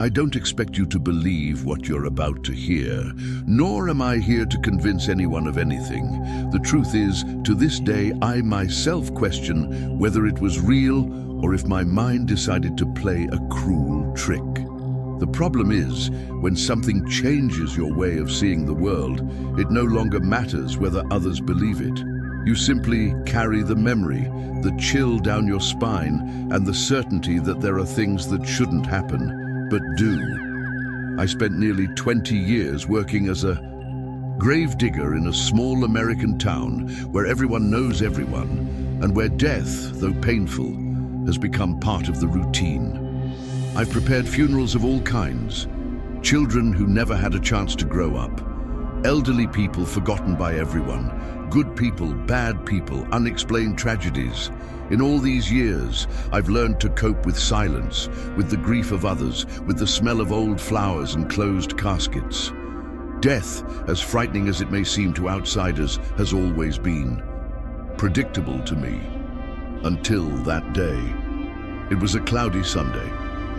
I don't expect you to believe what you're about to hear, nor am I here to convince anyone of anything. The truth is, to this day, I myself question whether it was real or if my mind decided to play a cruel trick. The problem is, when something changes your way of seeing the world, it no longer matters whether others believe it. You simply carry the memory, the chill down your spine, and the certainty that there are things that shouldn't happen, but do. I spent nearly 20 years working as a gravedigger in a small American town where everyone knows everyone, and where death, though painful, has become part of the routine. I've prepared funerals of all kinds. Children who never had a chance to grow up. Elderly people forgotten by everyone. Good people, bad people, unexplained tragedies. In all these years, I've learned to cope with silence, with the grief of others, with the smell of old flowers and closed caskets. Death, as frightening as it may seem to outsiders, has always been predictable to me. Until that day. It was a cloudy Sunday.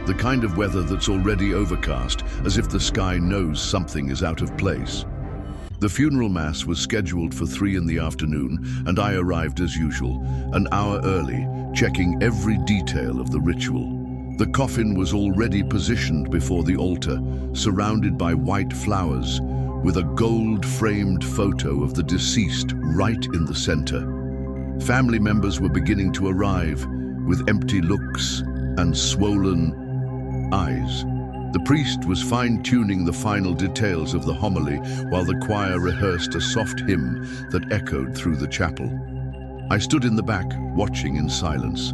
The kind of weather that's already overcast, as if the sky knows something is out of place. The funeral mass was scheduled for 3 in the afternoon, and I arrived as usual, an hour early, checking every detail of the ritual. The coffin was already positioned before the altar, surrounded by white flowers, with a gold-framed photo of the deceased right in the center. Family members were beginning to arrive, with empty looks and swollen eyes. The priest was fine-tuning the final details of the homily while the choir rehearsed a soft hymn that echoed through the chapel. I stood in the back, watching in silence.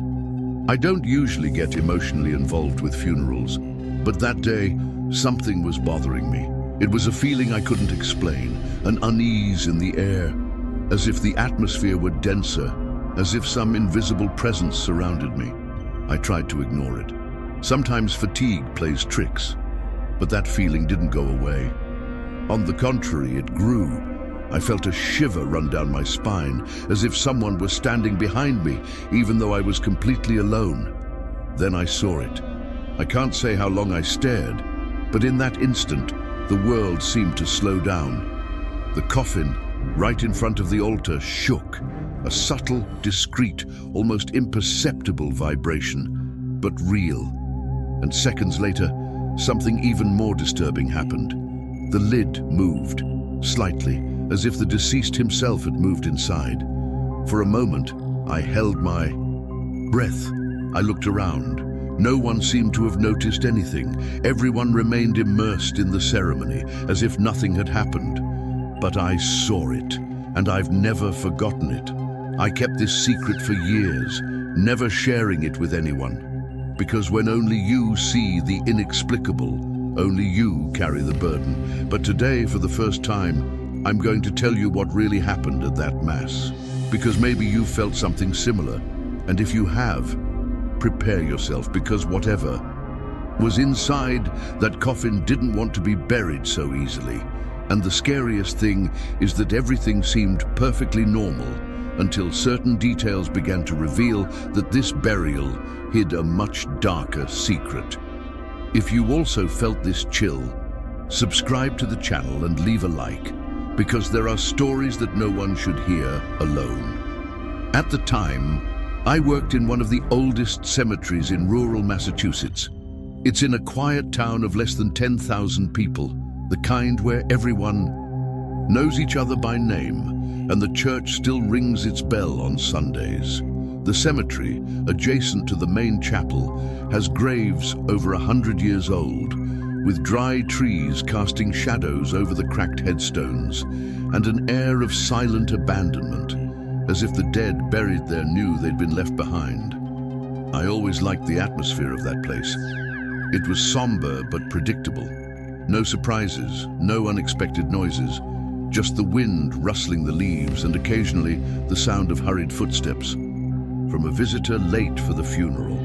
I don't usually get emotionally involved with funerals, but that day, something was bothering me. It was a feeling I couldn't explain, an unease in the air, as if the atmosphere were denser, as if some invisible presence surrounded me. I tried to ignore it. Sometimes fatigue plays tricks, but that feeling didn't go away. On the contrary, it grew. I felt a shiver run down my spine, as if someone was standing behind me, even though I was completely alone. Then I saw it. I can't say how long I stared, but in that instant, the world seemed to slow down. The coffin, right in front of the altar, shook, a subtle, discreet, almost imperceptible vibration, but real. And seconds later, something even more disturbing happened. The lid moved, slightly, as if the deceased himself had moved inside. For a moment, I held my breath. I looked around. No one seemed to have noticed anything. Everyone remained immersed in the ceremony, as if nothing had happened. But I saw it, and I've never forgotten it. I kept this secret for years, never sharing it with anyone. Because when only you see the inexplicable, only you carry the burden. But today, for the first time, I'm going to tell you what really happened at that mass. Because maybe you felt something similar. And if you have, prepare yourself, because whatever was inside that coffin didn't want to be buried so easily. And the scariest thing is that everything seemed perfectly normal until certain details began to reveal that this burial hid a much darker secret. If you also felt this chill, subscribe to the channel and leave a like, because there are stories that no one should hear alone. At the time, I worked in one of the oldest cemeteries in rural Massachusetts. It's in a quiet town of less than 10,000 people, the kind where everyone knows each other by name, and the church still rings its bell on Sundays. The cemetery, adjacent to the main chapel, has graves over 100 years old, with dry trees casting shadows over the cracked headstones, and an air of silent abandonment, as if the dead buried there knew they'd been left behind. I always liked the atmosphere of that place. It was somber but predictable. No surprises, no unexpected noises, just the wind rustling the leaves and occasionally the sound of hurried footsteps from a visitor late for the funeral.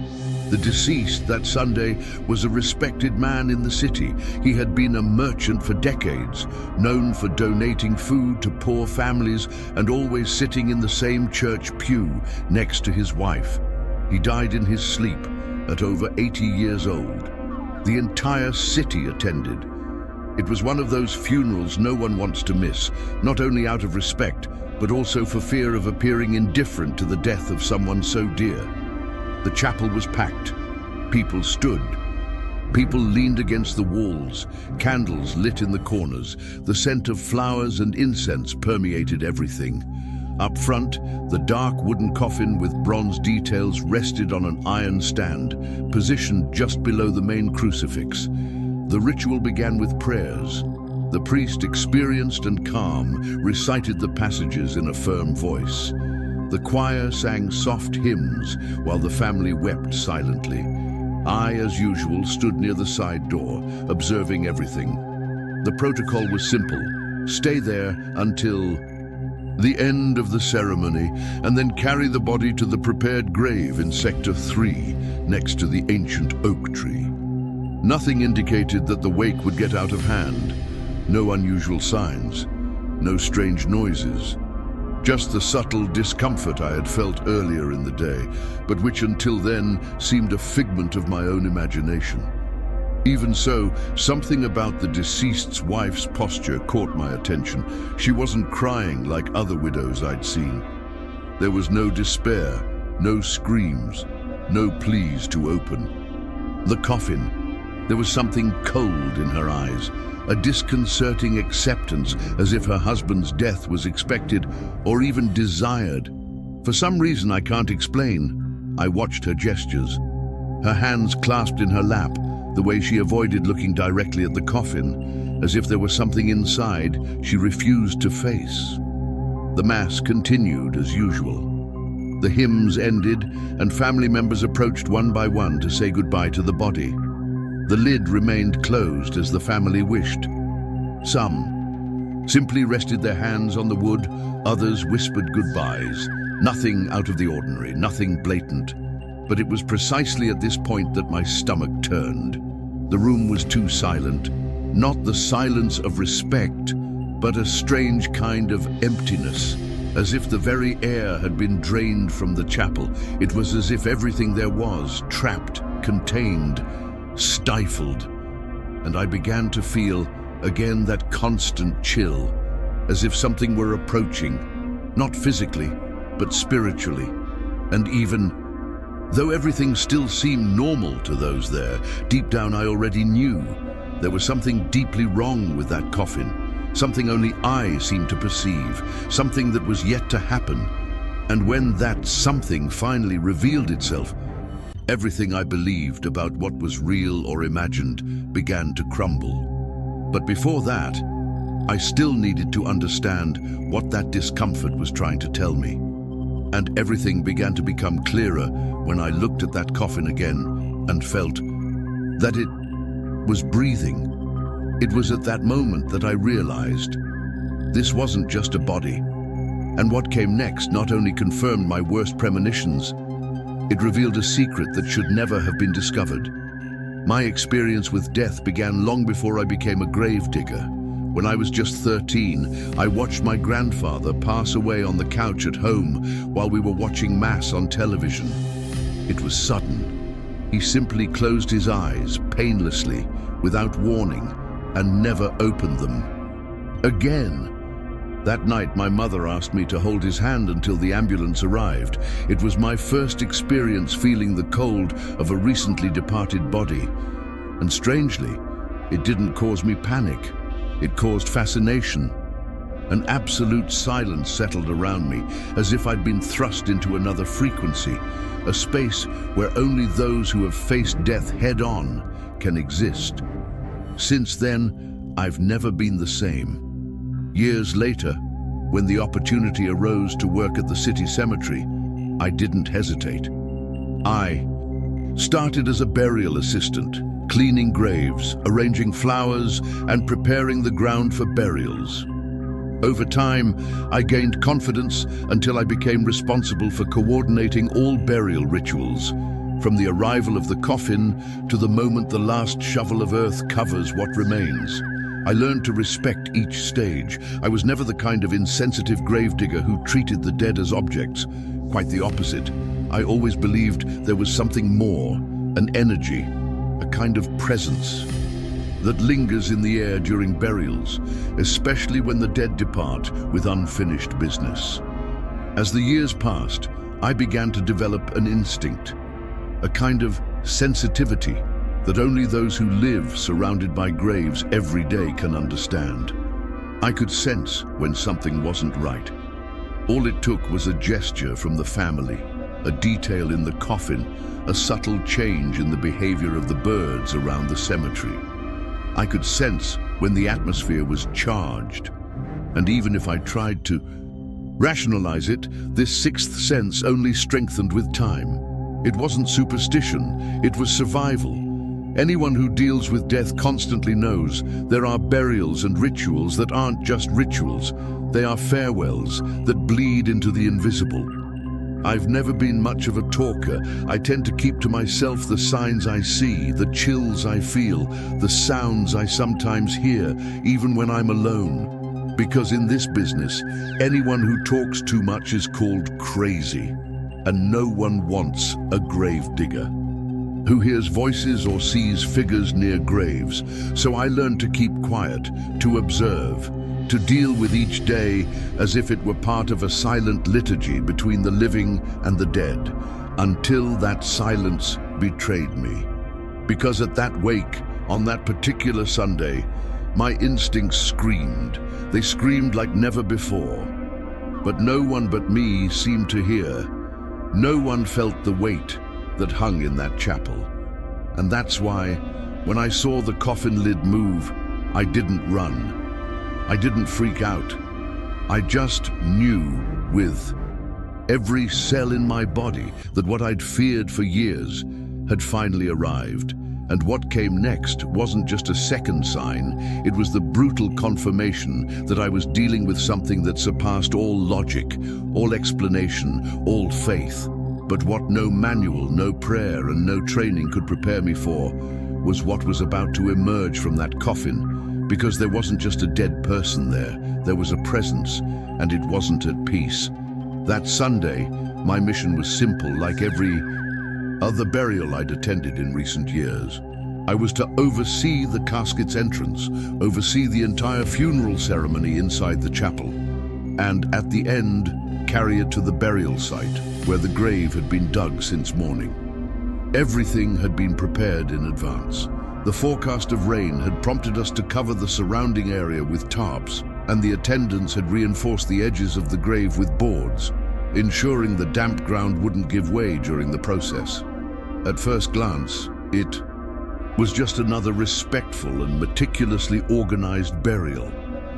The deceased that Sunday was a respected man in the city. He had been a merchant for decades, known for donating food to poor families and always sitting in the same church pew next to his wife. He died in his sleep at over 80 years old. The entire city attended. It was one of those funerals no one wants to miss, not only out of respect, but also for fear of appearing indifferent to the death of someone so dear. The chapel was packed. People stood. People leaned against the walls, candles lit in the corners. The scent of flowers and incense permeated everything. Up front, the dark wooden coffin with bronze details rested on an iron stand, positioned just below the main crucifix. The ritual began with prayers. The priest, experienced and calm, recited the passages in a firm voice. The choir sang soft hymns while the family wept silently. I, as usual, stood near the side door, observing everything. The protocol was simple. Stay there until the end of the ceremony, and then carry the body to the prepared grave in Sector 3, next to the ancient oak tree. Nothing indicated that the wake would get out of hand. No unusual signs, no strange noises. Just the subtle discomfort I had felt earlier in the day, but which until then seemed a figment of my own imagination. Even so, something about the deceased's wife's posture caught my attention. She wasn't crying like other widows I'd seen. There was no despair, no screams, no pleas to open. The coffin. There was something cold in her eyes, a disconcerting acceptance, as if her husband's death was expected or even desired. For some reason I can't explain, I watched her gestures. Her hands clasped in her lap, the way she avoided looking directly at the coffin, as if there was something inside she refused to face. The mass continued as usual. The hymns ended, and family members approached one by one to say goodbye to the body. The lid remained closed as the family wished. Some simply rested their hands on the wood, others whispered goodbyes. Nothing out of the ordinary, nothing blatant. But it was precisely at this point that my stomach turned. The room was too silent, not the silence of respect, but a strange kind of emptiness, as if the very air had been drained from the chapel. It was as if everything there was, trapped, contained, stifled, and I began to feel, again, that constant chill, as if something were approaching, not physically, but spiritually. And even though everything still seemed normal to those there, deep down I already knew there was something deeply wrong with that coffin, something only I seemed to perceive, something that was yet to happen. And when that something finally revealed itself, everything I believed about what was real or imagined began to crumble. But before that, I still needed to understand what that discomfort was trying to tell me. And everything began to become clearer when I looked at that coffin again and felt that it was breathing. It was at that moment that I realized this wasn't just a body. And what came next not only confirmed my worst premonitions, it revealed a secret that should never have been discovered. My experience with death began long before I became a gravedigger. When I was just 13, I watched my grandfather pass away on the couch at home while we were watching Mass on television. It was sudden. He simply closed his eyes, painlessly, without warning, and never opened them again. That night, my mother asked me to hold his hand until the ambulance arrived. It was my first experience feeling the cold of a recently departed body. And strangely, it didn't cause me panic. It caused fascination. An absolute silence settled around me, as if I'd been thrust into another frequency, a space where only those who have faced death head-on can exist. Since then, I've never been the same. Years later, when the opportunity arose to work at the city cemetery, I didn't hesitate. I started as a burial assistant, cleaning graves, arranging flowers, and preparing the ground for burials. Over time, I gained confidence until I became responsible for coordinating all burial rituals, from the arrival of the coffin to the moment the last shovel of earth covers what remains. I learned to respect each stage. I was never the kind of insensitive gravedigger who treated the dead as objects. Quite the opposite. I always believed there was something more, an energy, a kind of presence that lingers in the air during burials, especially when the dead depart with unfinished business. As the years passed, I began to develop an instinct, a kind of sensitivity that only those who live surrounded by graves every day can understand. I could sense when something wasn't right. All it took was a gesture from the family, a detail in the coffin, a subtle change in the behavior of the birds around the cemetery. I could sense when the atmosphere was charged. And even if I tried to rationalize it, this sixth sense only strengthened with time. It wasn't superstition, it was survival. Anyone who deals with death constantly knows there are burials and rituals that aren't just rituals. They are farewells that bleed into the invisible. I've never been much of a talker. I tend to keep to myself the signs I see, the chills I feel, the sounds I sometimes hear, even when I'm alone. Because in this business, anyone who talks too much is called crazy. And no one wants a gravedigger who hears voices or sees figures near graves. So I learned to keep quiet, to observe, to deal with each day as if it were part of a silent liturgy between the living and the dead, until that silence betrayed me. Because at that wake, on that particular Sunday, my instincts screamed. They screamed like never before. But no one but me seemed to hear. No one felt the weight that hung in that chapel. And that's why, when I saw the coffin lid move, I didn't run. I didn't freak out. I just knew with every cell in my body that what I'd feared for years had finally arrived. And what came next wasn't just a second sign, it was the brutal confirmation that I was dealing with something that surpassed all logic, all explanation, all faith. But what no manual, no prayer, and no training could prepare me for was what was about to emerge from that coffin. Because there wasn't just a dead person there was a presence, and it wasn't at peace. That Sunday, my mission was simple, like every other burial I'd attended in recent years. I was to oversee the casket's entrance, oversee the entire funeral ceremony inside the chapel, and at the end, carry it to the burial site, where the grave had been dug since morning. Everything had been prepared in advance. The forecast of rain had prompted us to cover the surrounding area with tarps, and the attendants had reinforced the edges of the grave with boards, ensuring the damp ground wouldn't give way during the process. At first glance, it was just another respectful and meticulously organized burial.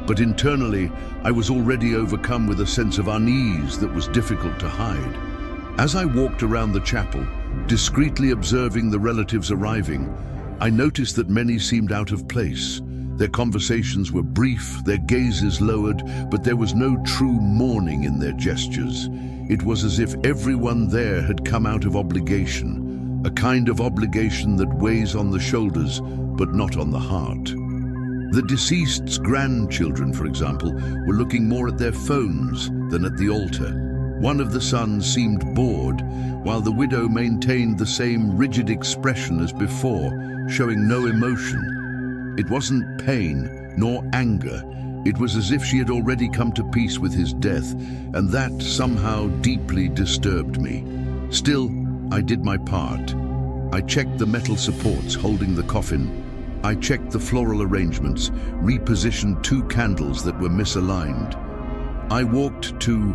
But internally, I was already overcome with a sense of unease that was difficult to hide. As I walked around the chapel, discreetly observing the relatives arriving, I noticed that many seemed out of place. Their conversations were brief, their gazes lowered, but there was no true mourning in their gestures. It was as if everyone there had come out of obligation, a kind of obligation that weighs on the shoulders, but not on the heart. The deceased's grandchildren, for example, were looking more at their phones than at the altar. One of the sons seemed bored, while the widow maintained the same rigid expression as before, showing no emotion. It wasn't pain, nor anger. It was as if she had already come to peace with his death, and that somehow deeply disturbed me. Still, I did my part. I checked the metal supports holding the coffin. I checked the floral arrangements, repositioned 2 candles that were misaligned. I walked to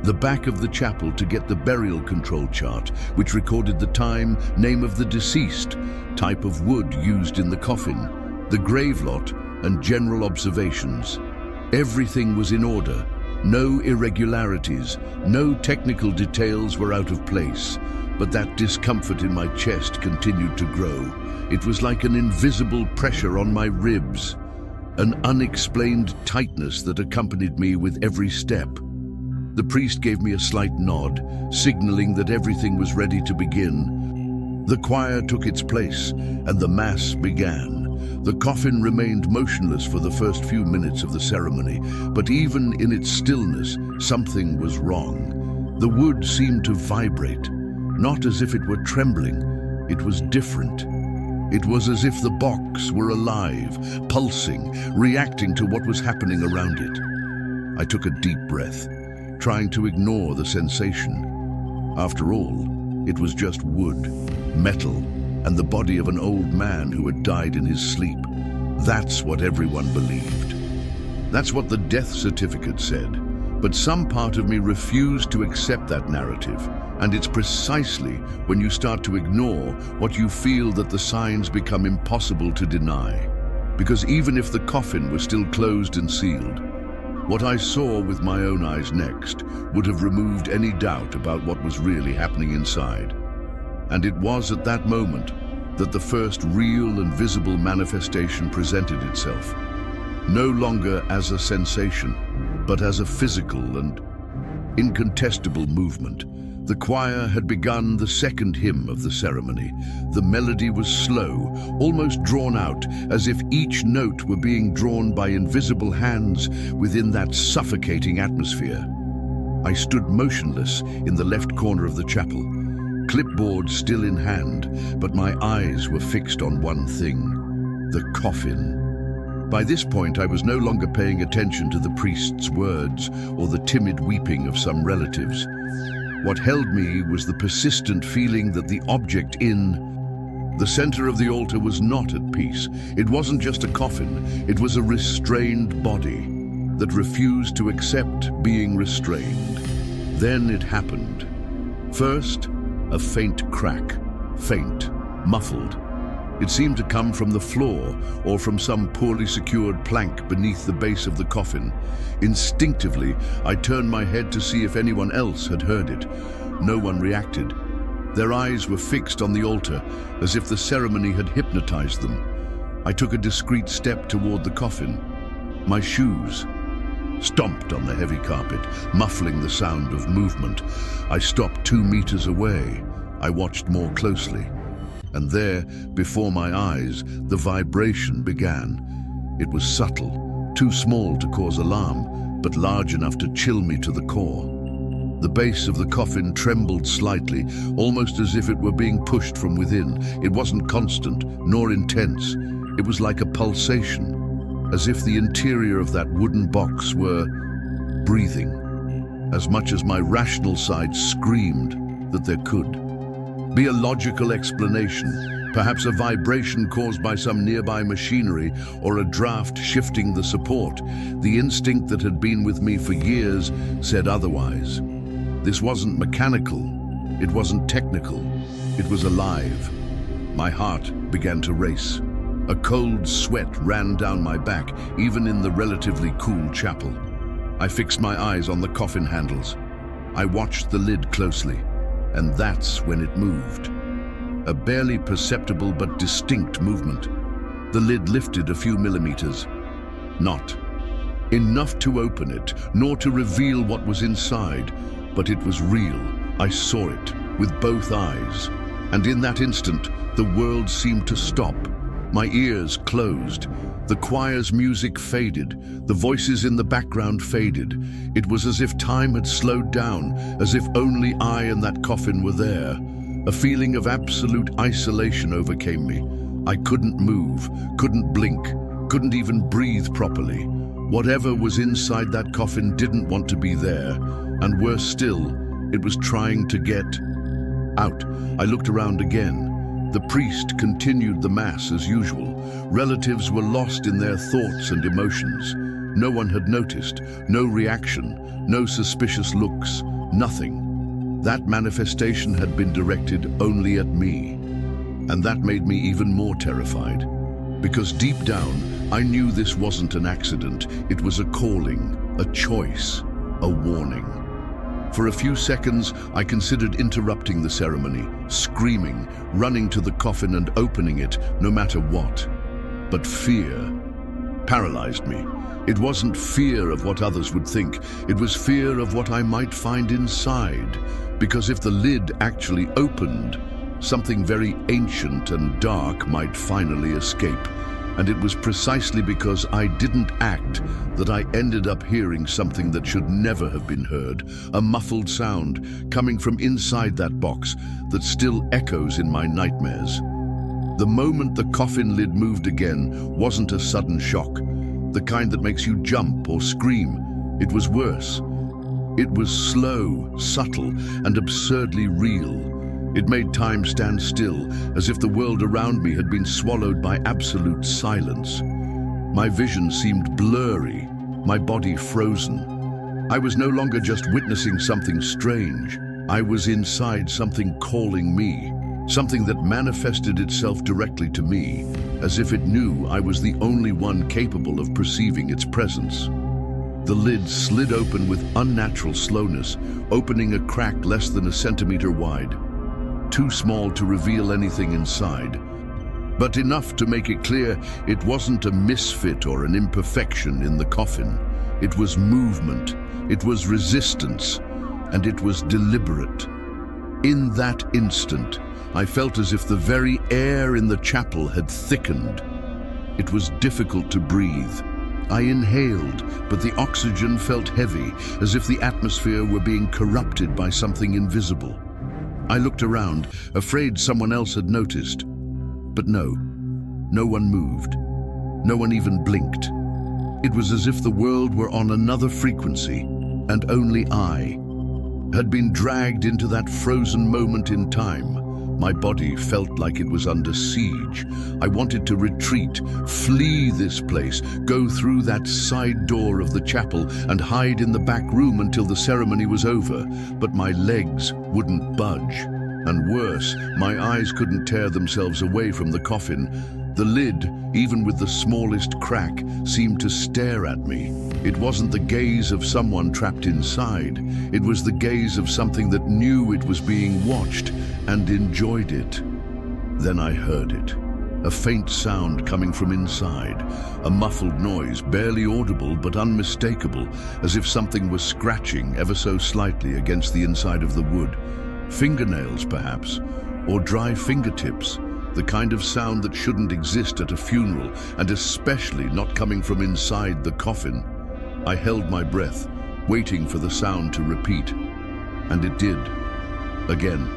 the back of the chapel to get the burial control chart, which recorded the time, name of the deceased, type of wood used in the coffin, the grave lot, and general observations. Everything was in order. No irregularities, no technical details were out of place, but that discomfort in my chest continued to grow. It was like an invisible pressure on my ribs, an unexplained tightness that accompanied me with every step. The priest gave me a slight nod, signaling that everything was ready to begin. The choir took its place, and the Mass began. The coffin remained motionless for the first few minutes of the ceremony, but even in its stillness, something was wrong. The wood seemed to vibrate, not as if it were trembling. It was different. It was as if the box were alive, pulsing, reacting to what was happening around it. I took a deep breath, trying to ignore the sensation. After all, it was just wood, metal, and the body of an old man who had died in his sleep. That's what everyone believed. That's what the death certificate said. But some part of me refused to accept that narrative. And it's precisely when you start to ignore what you feel that the signs become impossible to deny. Because even if the coffin was still closed and sealed, what I saw with my own eyes next would have removed any doubt about what was really happening inside. And it was at that moment that the first real and visible manifestation presented itself. No longer as a sensation, but as a physical and incontestable movement. The choir had begun the second hymn of the ceremony. The melody was slow, almost drawn out, as if each note were being drawn by invisible hands within that suffocating atmosphere. I stood motionless in the left corner of the chapel, clipboard still in hand, but my eyes were fixed on one thing: the coffin. By this point, I was no longer paying attention to the priest's words or the timid weeping of some relatives. What held me was the persistent feeling that the object in the center of the altar was not at peace. It wasn't just a coffin, it was a restrained body that refused to accept being restrained. Then it happened. First, a faint crack, faint, muffled. It seemed to come from the floor or from some poorly secured plank beneath the base of the coffin. Instinctively, I turned my head to see if anyone else had heard it. No one reacted. Their eyes were fixed on the altar, as if the ceremony had hypnotized them. I took a discreet step toward the coffin. My shoes stomped on the heavy carpet, muffling the sound of movement. I stopped 2 meters away. I watched more closely. And there, before my eyes, the vibration began. It was subtle, too small to cause alarm, but large enough to chill me to the core. The base of the coffin trembled slightly, almost as if it were being pushed from within. It wasn't constant, nor intense. It was like a pulsation, as if the interior of that wooden box were breathing, as much as my rational side screamed that there could be a logical explanation, perhaps a vibration caused by some nearby machinery or a draft shifting the support. The instinct that had been with me for years said otherwise. This wasn't mechanical, it wasn't technical, it was alive. My heart began to race. A cold sweat ran down my back, even in the relatively cool chapel. I fixed my eyes on the coffin handles. I watched the lid closely. And that's when it moved. A barely perceptible but distinct movement. The lid lifted a few millimeters. Not enough to open it, nor to reveal what was inside, but it was real. I saw it with both eyes. And in that instant, the world seemed to stop. My ears closed. The choir's music faded. The voices in the background faded. It was as if time had slowed down, as if only I and that coffin were there. A feeling of absolute isolation overcame me. I couldn't move, couldn't blink, couldn't even breathe properly. Whatever was inside that coffin didn't want to be there, and worse still, it was trying to get out. I looked around again. The priest continued the mass as usual. Relatives were lost in their thoughts and emotions. No one had noticed, no reaction, no suspicious looks, nothing. That manifestation had been directed only at me. And that made me even more terrified. Because deep down, I knew this wasn't an accident. It was a calling, a choice, a warning. For a few seconds, I considered interrupting the ceremony, screaming, running to the coffin and opening it, no matter what. But fear paralyzed me. It wasn't fear of what others would think. It was fear of what I might find inside. Because if the lid actually opened, something very ancient and dark might finally escape. And it was precisely because I didn't act that I ended up hearing something that should never have been heard, a muffled sound coming from inside that box that still echoes in my nightmares. The moment the coffin lid moved again wasn't a sudden shock, the kind that makes you jump or scream. It was worse. It was slow, subtle, and absurdly real. It made time stand still, as if the world around me had been swallowed by absolute silence. My vision seemed blurry, my body frozen. I was no longer just witnessing something strange. I was inside something calling me, something that manifested itself directly to me, as if it knew I was the only one capable of perceiving its presence. The lid slid open with unnatural slowness, opening a crack less than a centimeter wide. Too small to reveal anything inside, but enough to make it clear it wasn't a misfit or an imperfection in the coffin. It was movement, it was resistance, and it was deliberate. In that instant, I felt as if the very air in the chapel had thickened. It was difficult to breathe. I inhaled, but the oxygen felt heavy, as if the atmosphere were being corrupted by something invisible. I looked around, afraid someone else had noticed. But no one moved. No one even blinked. It was as if the world were on another frequency, and only I had been dragged into that frozen moment in time. My body felt like it was under siege. I wanted to retreat, flee this place, go through that side door of the chapel and hide in the back room until the ceremony was over. But my legs wouldn't budge. And worse, my eyes couldn't tear themselves away from the coffin. The lid, even with the smallest crack, seemed to stare at me. It wasn't the gaze of someone trapped inside. It was the gaze of something that knew it was being watched and enjoyed it. Then I heard it. A faint sound coming from inside. A muffled noise, barely audible but unmistakable, as if something was scratching ever so slightly against the inside of the wood. Fingernails, perhaps, or dry fingertips. The kind of sound that shouldn't exist at a funeral, and especially not coming from inside the coffin. I held my breath, waiting for the sound to repeat. And it did. Again.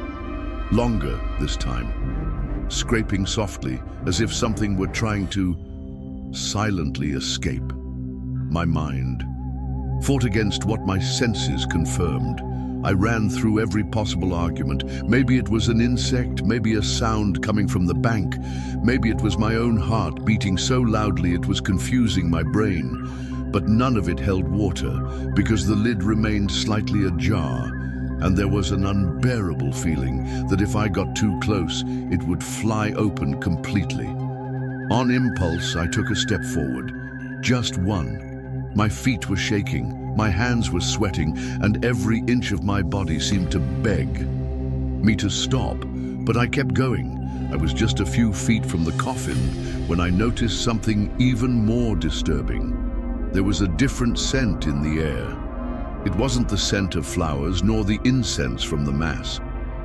Longer this time. Scraping softly, as if something were trying to silently escape. My mind fought against what my senses confirmed. I ran through every possible argument. Maybe it was an insect, maybe a sound coming from the bank. Maybe it was my own heart beating so loudly it was confusing my brain. But none of it held water, because the lid remained slightly ajar, and there was an unbearable feeling that if I got too close, it would fly open completely. On impulse, I took a step forward. Just one. My feet were shaking. My hands were sweating, and every inch of my body seemed to beg me to stop, but I kept going. I was just a few feet from the coffin when I noticed something even more disturbing. There was a different scent in the air. It wasn't the scent of flowers nor the incense from the mass.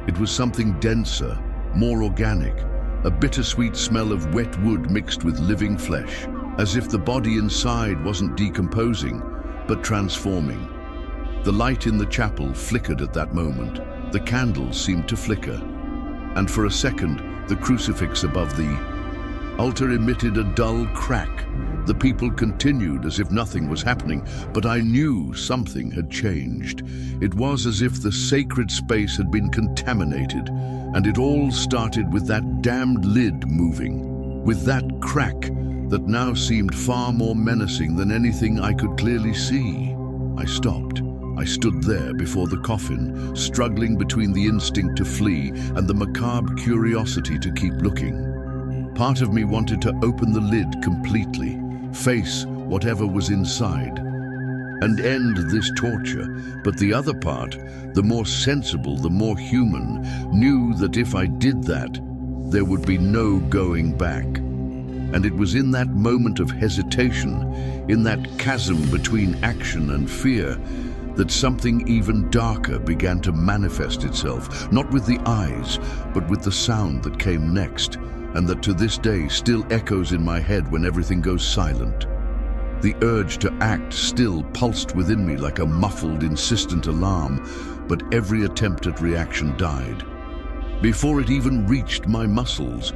It was something denser, more organic, a bittersweet smell of wet wood mixed with living flesh, as if the body inside wasn't decomposing, but transforming. The light in the chapel flickered at that moment. The candles seemed to flicker. And for a second, the crucifix above the altar emitted a dull crack. The people continued as if nothing was happening, but I knew something had changed. It was as if the sacred space had been contaminated, and it all started with that damned lid moving, with that crack that now seemed far more menacing than anything I could clearly see. I stopped. I stood there before the coffin, struggling between the instinct to flee and the macabre curiosity to keep looking. Part of me wanted to open the lid completely, face whatever was inside, and end this torture. But the other part, the more sensible, the more human, knew that if I did that, there would be no going back. And it was in that moment of hesitation, in that chasm between action and fear, that something even darker began to manifest itself, not with the eyes, but with the sound that came next, and that to this day still echoes in my head when everything goes silent. The urge to act still pulsed within me like a muffled, insistent alarm, but every attempt at reaction died. Before it even reached my muscles,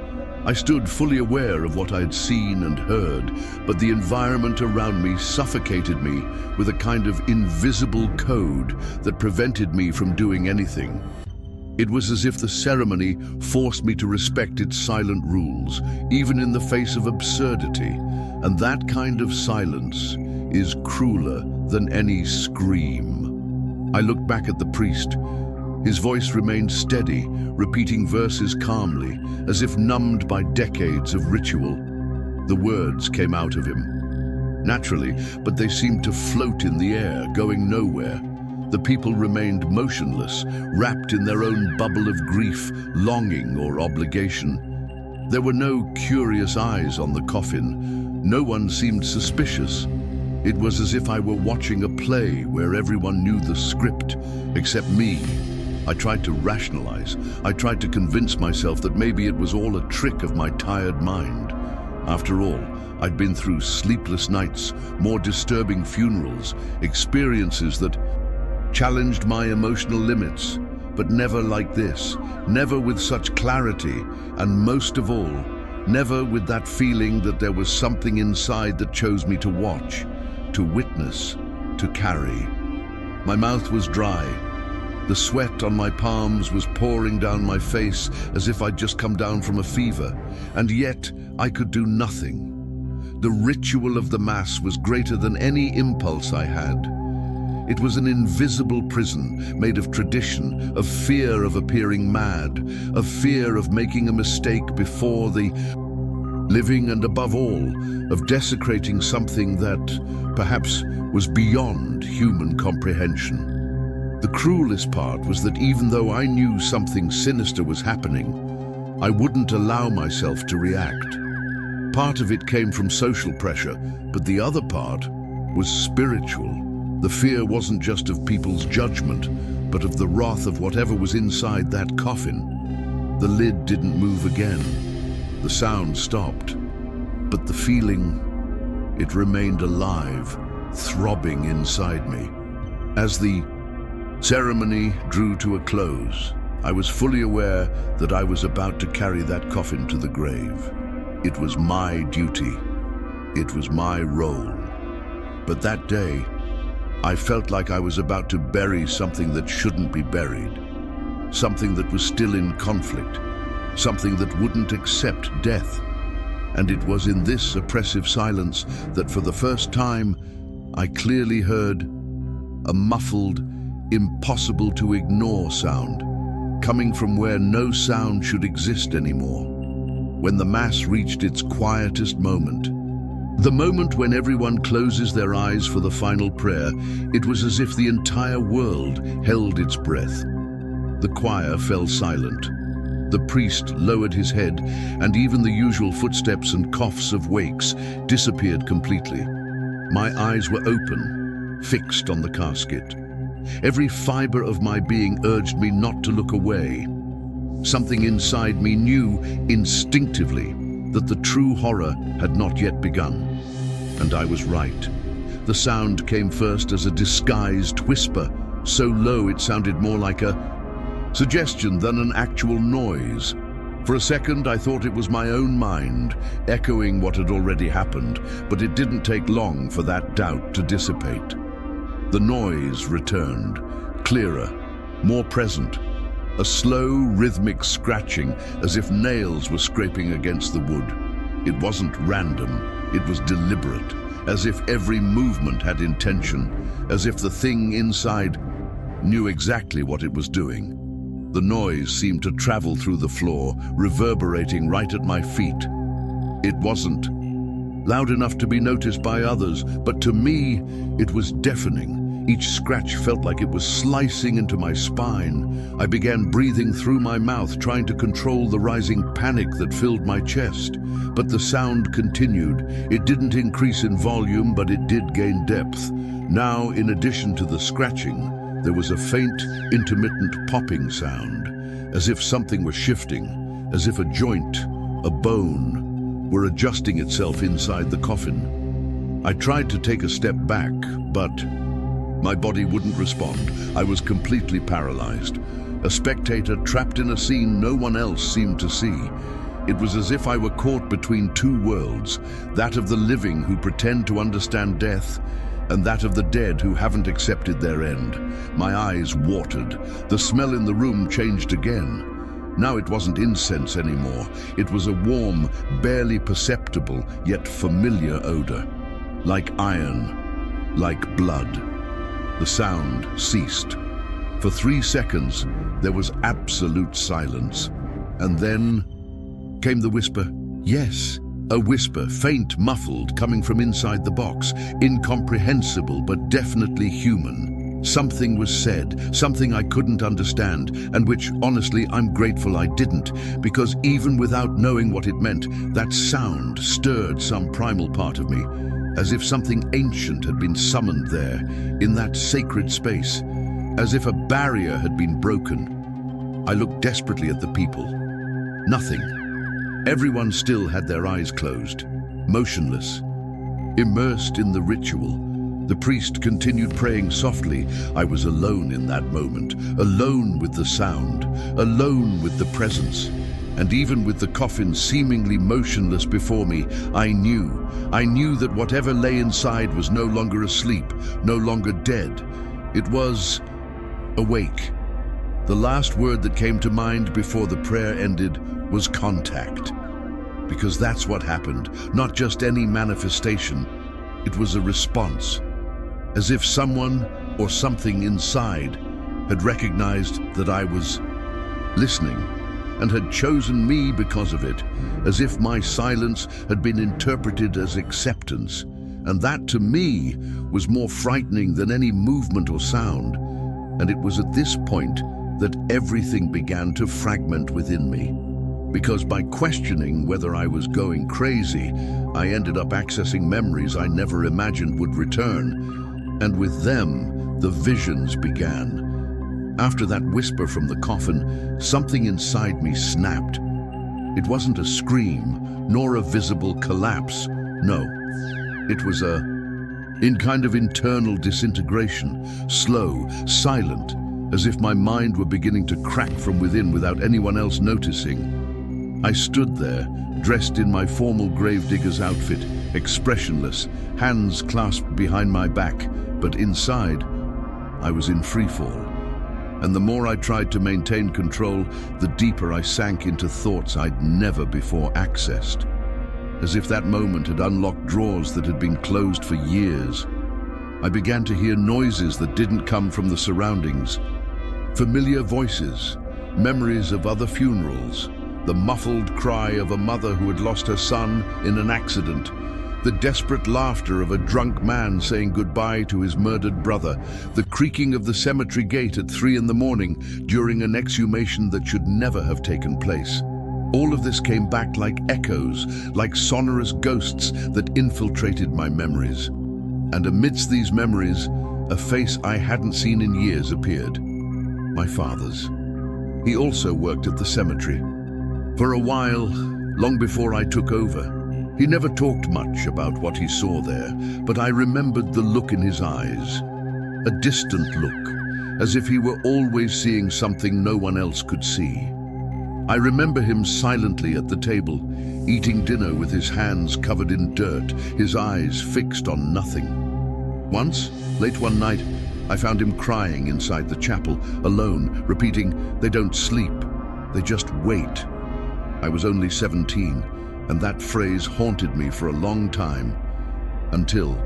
I stood fully aware of what I had seen and heard, but the environment around me suffocated me with a kind of invisible code that prevented me from doing anything. It was as if the ceremony forced me to respect its silent rules, even in the face of absurdity, and that kind of silence is crueler than any scream. I looked back at the priest. His voice remained steady, repeating verses calmly, as if numbed by decades of ritual. The words came out of him naturally, but they seemed to float in the air, going nowhere. The people remained motionless, wrapped in their own bubble of grief, longing, or obligation. There were no curious eyes on the coffin. No one seemed suspicious. It was as if I were watching a play where everyone knew the script, except me. I tried to rationalize. I tried to convince myself that maybe it was all a trick of my tired mind. After all, I'd been through sleepless nights, more disturbing funerals, experiences that challenged my emotional limits, but never like this, never with such clarity, and most of all, never with that feeling that there was something inside that chose me to watch, to witness, to carry. My mouth was dry. The sweat on my palms was pouring down my face as if I'd just come down from a fever, and yet I could do nothing. The ritual of the Mass was greater than any impulse I had. It was an invisible prison made of tradition, of fear of appearing mad, of fear of making a mistake before the living, and above all, of desecrating something that perhaps was beyond human comprehension. The cruelest part was that even though I knew something sinister was happening, I wouldn't allow myself to react. Part of it came from social pressure, but the other part was spiritual. The fear wasn't just of people's judgment, but of the wrath of whatever was inside that coffin. The lid didn't move again. The sound stopped, but the feeling, it remained alive, throbbing inside me. As the ceremony drew to a close, I was fully aware that I was about to carry that coffin to the grave. It was my duty. It was my role. But that day, I felt like I was about to bury something that shouldn't be buried, something that was still in conflict, something that wouldn't accept death. And it was in this oppressive silence that for the first time, I clearly heard a muffled, impossible to ignore sound, coming from where no sound should exist anymore. When the Mass reached its quietest moment, the moment when everyone closes their eyes for the final prayer, it was as if the entire world held its breath. The choir fell silent. The priest lowered his head, and even the usual footsteps and coughs of wakes disappeared completely. My eyes were open, fixed on the casket. Every fiber of my being urged me not to look away. Something inside me knew instinctively that the true horror had not yet begun. And I was right. The sound came first as a disguised whisper, so low it sounded more like a suggestion than an actual noise. For a second, I thought it was my own mind, echoing what had already happened, but it didn't take long for that doubt to dissipate. The noise returned, clearer, more present, a slow, rhythmic scratching as if nails were scraping against the wood. It wasn't random, it was deliberate, as if every movement had intention, as if the thing inside knew exactly what it was doing. The noise seemed to travel through the floor, reverberating right at my feet. It wasn't loud enough to be noticed by others, but to me, it was deafening. Each scratch felt like it was slicing into my spine. I began breathing through my mouth, trying to control the rising panic that filled my chest. But the sound continued. It didn't increase in volume, but it did gain depth. Now, in addition to the scratching, there was a faint, intermittent popping sound, as if something was shifting, as if a joint, a bone, were adjusting itself inside the coffin. I tried to take a step back, but my body wouldn't respond. I was completely paralyzed. A spectator trapped in a scene no one else seemed to see. It was as if I were caught between two worlds, that of the living who pretend to understand death, and that of the dead who haven't accepted their end. My eyes watered. The smell in the room changed again. Now it wasn't incense anymore. It was a warm, barely perceptible, yet familiar odor. Like iron, like blood. The sound ceased. For 3 seconds, there was absolute silence. And then came the whisper, yes. A whisper, faint, muffled, coming from inside the box, incomprehensible but definitely human. Something was said, something I couldn't understand, and which, honestly, I'm grateful I didn't, because even without knowing what it meant, that sound stirred some primal part of me, as if something ancient had been summoned there, in that sacred space, as if a barrier had been broken. I looked desperately at the people. Nothing. Everyone still had their eyes closed, motionless, immersed in the ritual. The priest continued praying softly. I was alone in that moment, alone with the sound, alone with the presence. And even with the coffin seemingly motionless before me, I knew that whatever lay inside was no longer asleep, no longer dead. It was awake. The last word that came to mind before the prayer ended was contact. Because that's what happened, not just any manifestation. It was a response, as if someone or something inside had recognized that I was listening and had chosen me because of it, as if my silence had been interpreted as acceptance. And that, to me, was more frightening than any movement or sound. And it was at this point that everything began to fragment within me. Because by questioning whether I was going crazy, I ended up accessing memories I never imagined would return. And with them, the visions began. After that whisper from the coffin, something inside me snapped. It wasn't a scream, nor a visible collapse. No, it was in kind of internal disintegration, slow, silent, as if my mind were beginning to crack from within without anyone else noticing. I stood there, dressed in my formal Gravedigger's outfit, expressionless, hands clasped behind my back, but inside, I was in freefall. And the more I tried to maintain control, the deeper I sank into thoughts I'd never before accessed. As if that moment had unlocked drawers that had been closed for years. I began to hear noises that didn't come from the surroundings. Familiar voices, memories of other funerals, the muffled cry of a mother who had lost her son in an accident, the desperate laughter of a drunk man saying goodbye to his murdered brother, the creaking of the cemetery gate at 3 a.m. during an exhumation that should never have taken place. All of this came back like echoes, like sonorous ghosts that infiltrated my memories. And amidst these memories, a face I hadn't seen in years appeared. My father's. He also worked at the cemetery. For a while, long before I took over, he never talked much about what he saw there, but I remembered the look in his eyes. A distant look, as if he were always seeing something no one else could see. I remember him silently at the table, eating dinner with his hands covered in dirt, his eyes fixed on nothing. Once, late one night, I found him crying inside the chapel, alone, repeating, "They don't sleep, they just wait." I was only 17, and that phrase haunted me for a long time, until,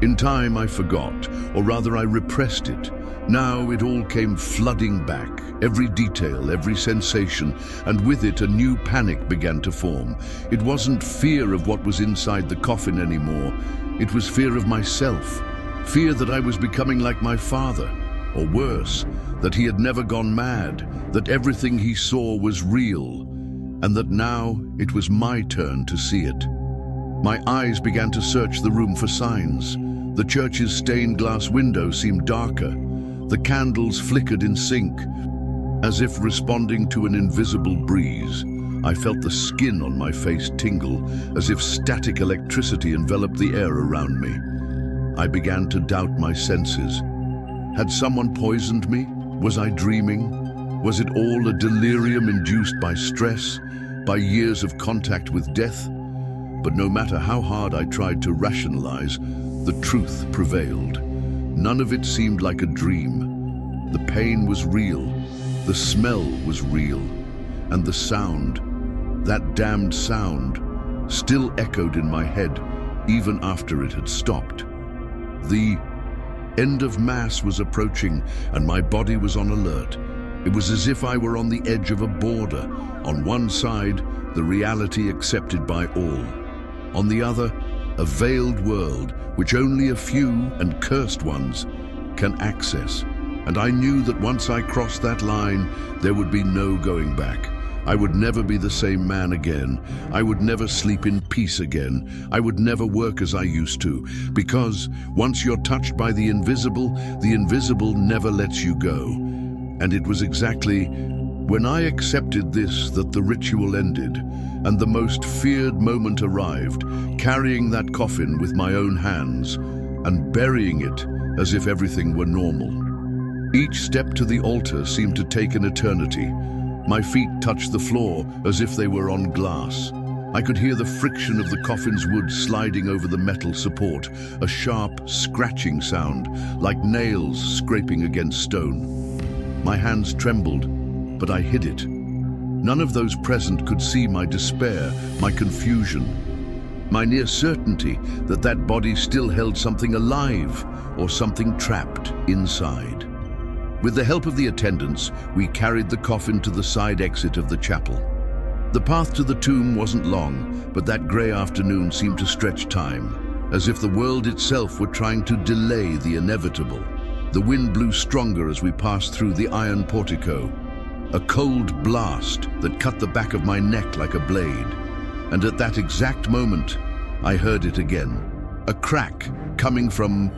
in time, I forgot, or rather I repressed it. Now it all came flooding back, every detail, every sensation, and with it a new panic began to form. It wasn't fear of what was inside the coffin anymore. It was fear of myself, fear that I was becoming like my father, or worse, that he had never gone mad, that everything he saw was real, and that now it was my turn to see it. My eyes began to search the room for signs. The church's stained glass window seemed darker. The candles flickered in sync, as if responding to an invisible breeze. I felt the skin on my face tingle, as if static electricity enveloped the air around me. I began to doubt my senses. Had someone poisoned me? Was I dreaming? Was it all a delirium induced by stress? by years of contact with death. But no matter how hard I tried to rationalize, the truth prevailed. None of it seemed like a dream. The pain was real, the smell was real, and the sound, that damned sound, still echoed in my head even after it had stopped. The end of Mass was approaching, and my body was on alert. It was as if I were on the edge of a border. On one side, the reality accepted by all. On the other, a veiled world which only a few and cursed ones can access. And I knew that once I crossed that line, there would be no going back. I would never be the same man again. I would never sleep in peace again. I would never work as I used to, because once you're touched by the invisible never lets you go. And it was exactly when I accepted this that the ritual ended, and the most feared moment arrived, carrying that coffin with my own hands and burying it as if everything were normal. Each step to the altar seemed to take an eternity. My feet touched the floor as if they were on glass. I could hear the friction of the coffin's wood sliding over the metal support, a sharp, scratching sound, like nails scraping against stone. My hands trembled, but I hid it. None of those present could see my despair, my confusion, my near certainty that that body still held something alive or something trapped inside. With the help of the attendants, we carried the coffin to the side exit of the chapel. The path to the tomb wasn't long, but that grey afternoon seemed to stretch time, as if the world itself were trying to delay the inevitable. The wind blew stronger as we passed through the iron portico, a cold blast that cut the back of my neck like a blade. And at that exact moment, I heard it again, a crack coming from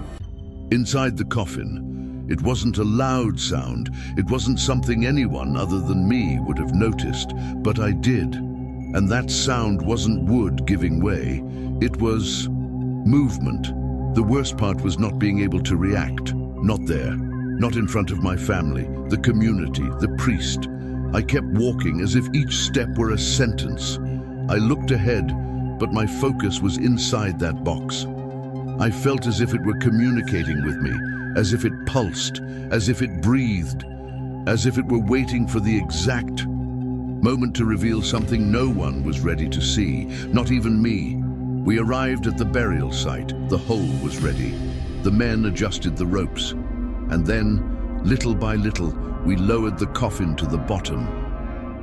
inside the coffin. It wasn't a loud sound, it wasn't something anyone other than me would have noticed, but I did. And that sound wasn't wood giving way, it was movement. The worst part was not being able to react. Not there, not in front of my family, the community, the priest. I kept walking as if each step were a sentence. I looked ahead, but my focus was inside that box. I felt as if it were communicating with me, as if it pulsed, as if it breathed, as if it were waiting for the exact moment to reveal something no one was ready to see, not even me. We arrived at the burial site. The hole was ready. The men adjusted the ropes, and then, little by little, we lowered the coffin to the bottom.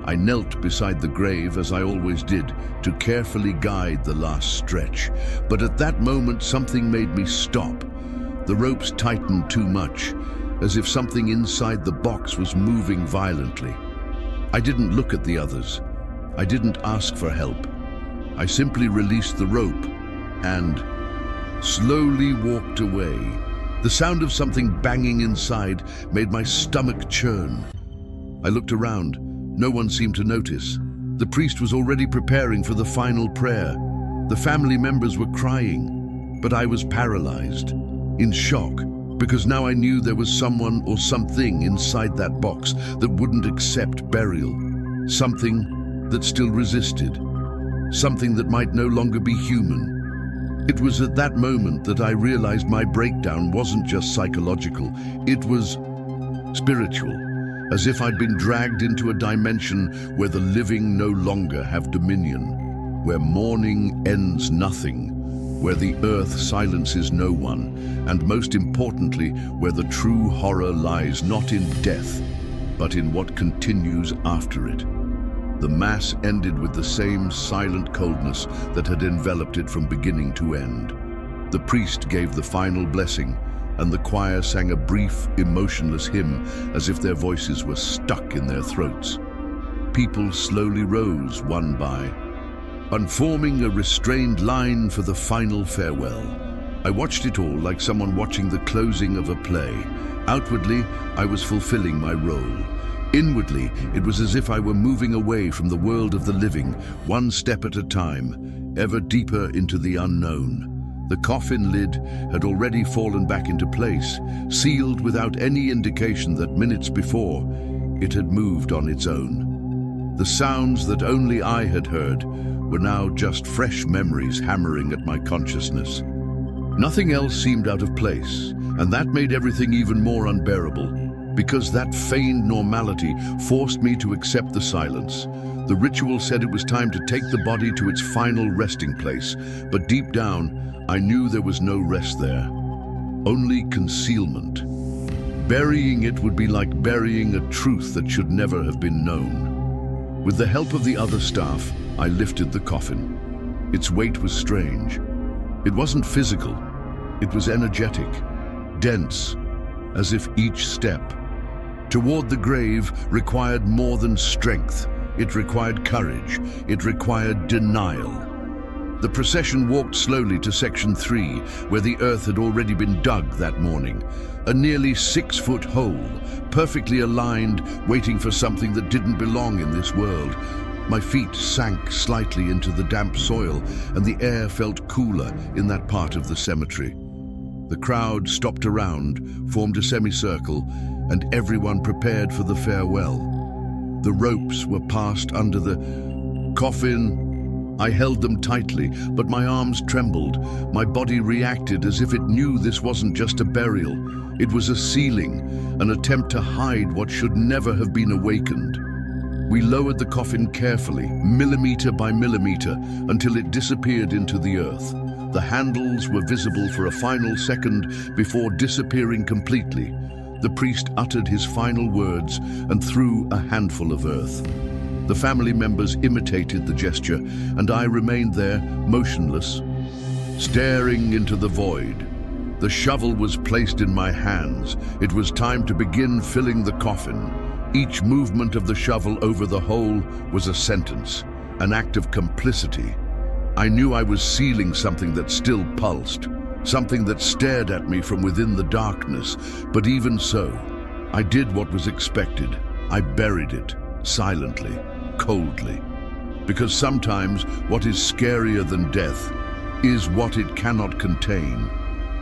I knelt beside the grave, as I always did, to carefully guide the last stretch. But at that moment, something made me stop. The ropes tightened too much, as if something inside the box was moving violently. I didn't look at the others. I didn't ask for help. I simply released the rope and slowly walked away. The sound of something banging inside made my stomach churn. I looked around. No one seemed to notice. The priest was already preparing for the final prayer. The family members were crying, but I was paralyzed, in shock, because now I knew there was someone or something inside that box that wouldn't accept burial. Something that still resisted. Something that might no longer be human. It was at that moment that I realized my breakdown wasn't just psychological, it was spiritual, as if I'd been dragged into a dimension where the living no longer have dominion, where mourning ends nothing, where the earth silences no one, and most importantly, where the true horror lies not in death, but in what continues after it. The Mass ended with the same silent coldness that had enveloped it from beginning to end. The priest gave the final blessing, and the choir sang a brief, emotionless hymn as if their voices were stuck in their throats. People slowly rose one by, unforming a restrained line for the final farewell. I watched it all like someone watching the closing of a play. Outwardly, I was fulfilling my role. Inwardly, it was as if I were moving away from the world of the living, one step at a time, ever deeper into the unknown. The coffin lid had already fallen back into place, sealed without any indication that minutes before, it had moved on its own. The sounds that only I had heard were now just fresh memories hammering at my consciousness. Nothing else seemed out of place, and that made everything even more unbearable, because that feigned normality forced me to accept the silence. The ritual said it was time to take the body to its final resting place, but deep down, I knew there was no rest there, only concealment. Burying it would be like burying a truth that should never have been known. With the help of the other staff, I lifted the coffin. Its weight was strange. It wasn't physical, it was energetic, dense, as if each step toward the grave required more than strength. It required courage, it required denial. The procession walked slowly to section 3, where the earth had already been dug that morning. A nearly 6-foot hole, perfectly aligned, waiting for something that didn't belong in this world. My feet sank slightly into the damp soil, and the air felt cooler in that part of the cemetery. The crowd stopped around, formed a semicircle, and everyone prepared for the farewell. The ropes were passed under the coffin. I held them tightly, but my arms trembled. My body reacted as if it knew this wasn't just a burial. It was a sealing, an attempt to hide what should never have been awakened. We lowered the coffin carefully, millimeter by millimeter, until it disappeared into the earth. The handles were visible for a final second before disappearing completely. The priest uttered his final words and threw a handful of earth. The family members imitated the gesture, and I remained there, motionless, staring into the void. The shovel was placed in my hands. It was time to begin filling the coffin. Each movement of the shovel over the hole was a sentence, an act of complicity. I knew I was sealing something that still pulsed, something that stared at me from within the darkness. But even so, I did what was expected. I buried it, silently, coldly. Because sometimes what is scarier than death is what it cannot contain.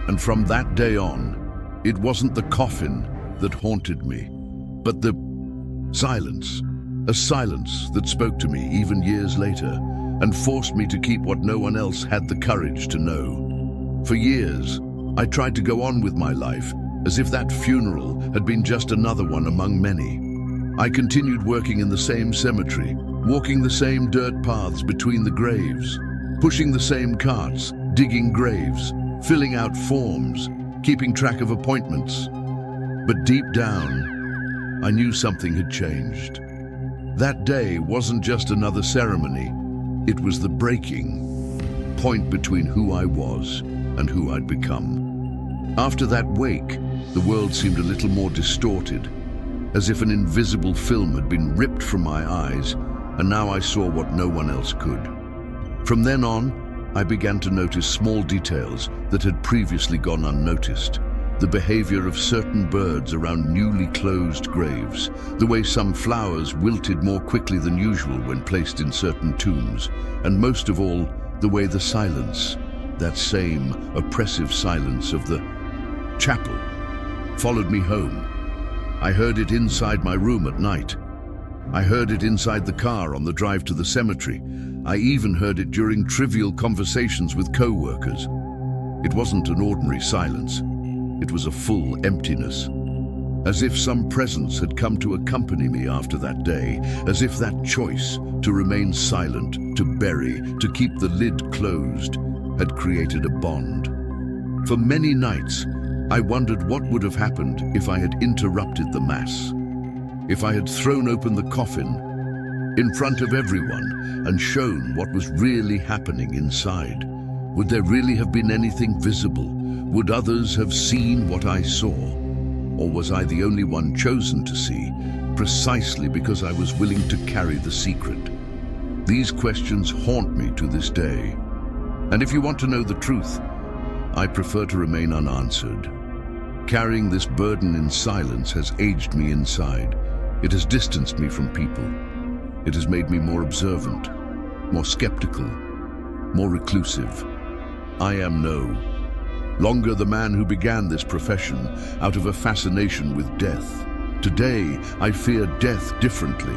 And from that day on, it wasn't the coffin that haunted me, but the silence. A silence that spoke to me even years later and forced me to keep what no one else had the courage to know. For years, I tried to go on with my life as if that funeral had been just another one among many. I continued working in the same cemetery, walking the same dirt paths between the graves, pushing the same carts, digging graves, filling out forms, keeping track of appointments. But deep down, I knew something had changed. That day wasn't just another ceremony, it was the breaking point between who I was and who I'd become. After that wake, the world seemed a little more distorted, as if an invisible film had been ripped from my eyes, and now I saw what no one else could. From then on, I began to notice small details that had previously gone unnoticed. The behavior of certain birds around newly closed graves, the way some flowers wilted more quickly than usual when placed in certain tombs, and most of all, the way the silence, that same oppressive silence of the chapel, followed me home. I heard it inside my room at night. I heard it inside the car on the drive to the cemetery. I even heard it during trivial conversations with co-workers. It wasn't an ordinary silence. It was a full emptiness. As if some presence had come to accompany me after that day, as if that choice to remain silent, to bury, to keep the lid closed, had created a bond. For many nights, I wondered what would have happened if I had interrupted the mass. If I had thrown open the coffin in front of everyone and shown what was really happening inside. Would there really have been anything visible? Would others have seen what I saw? Or was I the only one chosen to see, precisely because I was willing to carry the secret? These questions haunt me to this day. And if you want to know the truth, I prefer to remain unanswered. Carrying this burden in silence has aged me inside. It has distanced me from people. It has made me more observant, more skeptical, more reclusive. I am no longer the man who began this profession out of a fascination with death. Today, I fear death differently,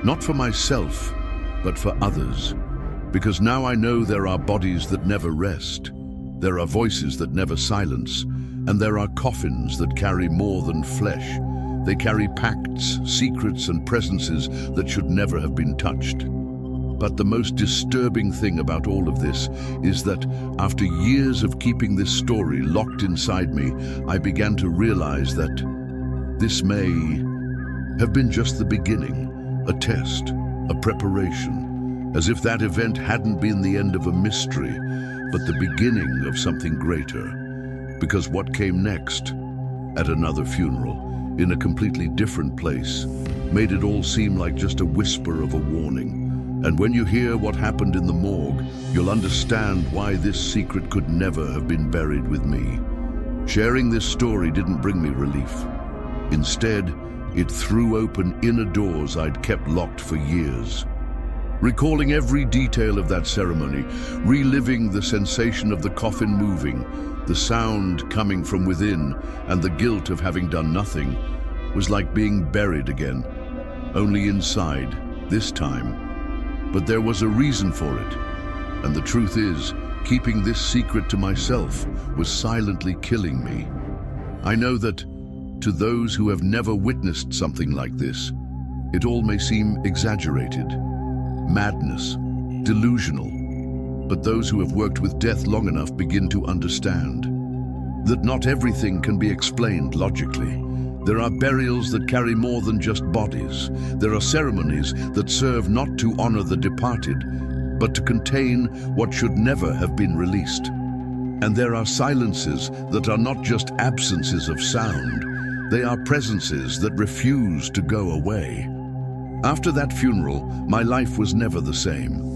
Not for myself, but for others. Because now I know there are bodies that never rest. There are voices that never silence. And there are coffins that carry more than flesh. They carry pacts, secrets, and presences that should never have been touched. But the most disturbing thing about all of this is that after years of keeping this story locked inside me, I began to realize that this may have been just the beginning, a test, a preparation, as if that event hadn't been the end of a mystery, but the beginning of something greater. Because what came next, at another funeral, in a completely different place, made it all seem like just a whisper of a warning. And when you hear what happened in the morgue, you'll understand why this secret could never have been buried with me. Sharing this story didn't bring me relief. Instead, it threw open inner doors I'd kept locked for years. Recalling every detail of that ceremony, reliving the sensation of the coffin moving, the sound coming from within, and the guilt of having done nothing, was like being buried again, only inside, this time. But there was a reason for it, and the truth is, keeping this secret to myself was silently killing me. I know that, to those who have never witnessed something like this, it all may seem exaggerated, madness, delusional. But those who have worked with death long enough begin to understand that not everything can be explained logically. There are burials that carry more than just bodies. There are ceremonies that serve not to honor the departed, but to contain what should never have been released. And there are silences that are not just absences of sound. They are presences that refuse to go away. After that funeral, my life was never the same.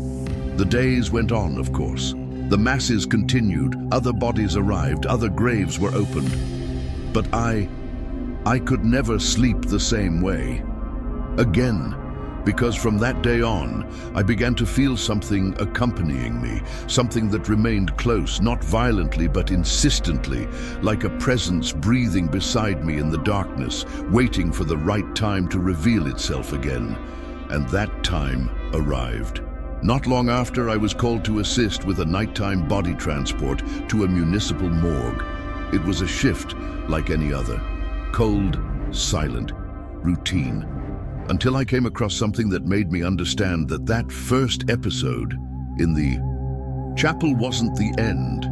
The days went on, of course. The masses continued, other bodies arrived, other graves were opened. But I could never sleep the same way again, because from that day on, I began to feel something accompanying me, something that remained close, not violently but insistently, like a presence breathing beside me in the darkness, waiting for the right time to reveal itself again. And that time arrived. Not long after, I was called to assist with a nighttime body transport to a municipal morgue. It was a shift like any other. Cold, silent, routine, until I came across something that made me understand that that first episode in the chapel wasn't the end.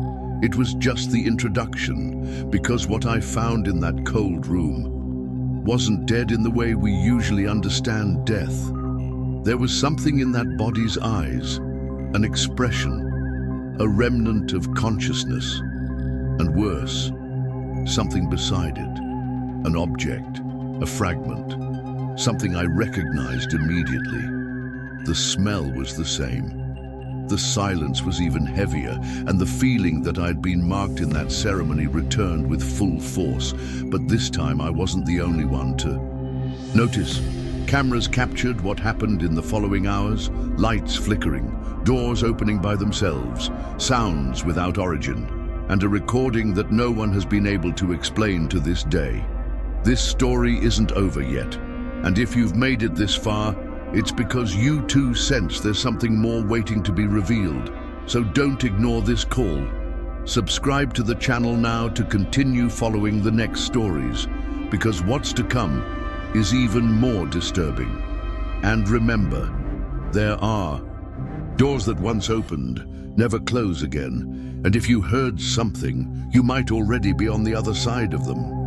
It was just the introduction, because what I found in that cold room wasn't dead in the way we usually understand death. There was something in that body's eyes, an expression, a remnant of consciousness, and worse, something beside it. An object, a fragment, something I recognized immediately. The smell was the same. The silence was even heavier, and the feeling that I'd been marked in that ceremony returned with full force. But this time I wasn't the only one to notice. Cameras captured what happened in the following hours, lights flickering, doors opening by themselves, sounds without origin, and a recording that no one has been able to explain to this day. This story isn't over yet, and if you've made it this far, it's because you too sense there's something more waiting to be revealed. So don't ignore this call. Subscribe to the channel now to continue following the next stories, because what's to come is even more disturbing. And remember, there are doors that once opened never close again, and if you heard something, you might already be on the other side of them.